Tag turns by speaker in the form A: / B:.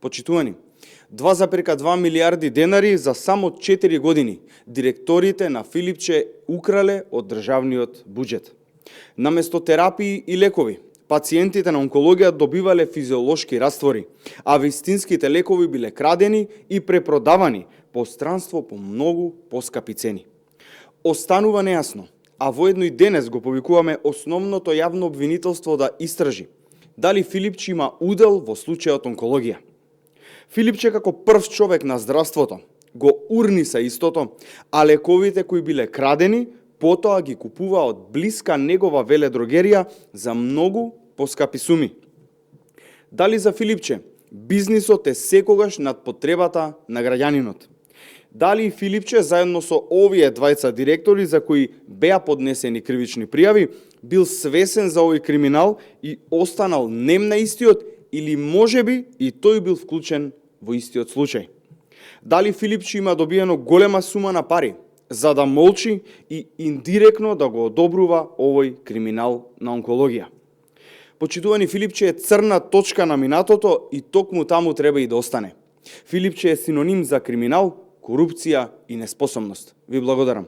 A: Почитувани, 2,2 милиарди денари за само 4 години директорите на Филипче украле од државниот буџет. Наместо терапии и лекови, пациентите на онкологија добивале физиолошки раствори, а вистинските лекови биле крадени и препродавани по странство по многу поскапи цени. Останува нејасно, а воедно и денес го повикуваме основното јавно обвинителство да истражи дали Филипче има удел во случајот онкологија. Филипче како прв човек на здравството го урниса истото, а лековите кои биле крадени потоа ги купува од блиска негова веледрогерија за многу поскапи суми. Дали за Филипче бизнисот е секогаш над потребата на граѓанинот? Дали Филипче заедно со овие двајца директори за кои беа поднесени кривични пријави бил свесен за овој криминал и останал нем на истиот, или можеби и тој бил вклучен во истиот случај? Дали Филипче има добиено голема сума на пари за да молчи и индиректно да го одобрува овој криминал на онкологија? Почитувани, Филипче е црна точка на минатото и токму таму треба и да остане. Филипче е синоним за криминал, корупција и неспособност. Ви благодарам.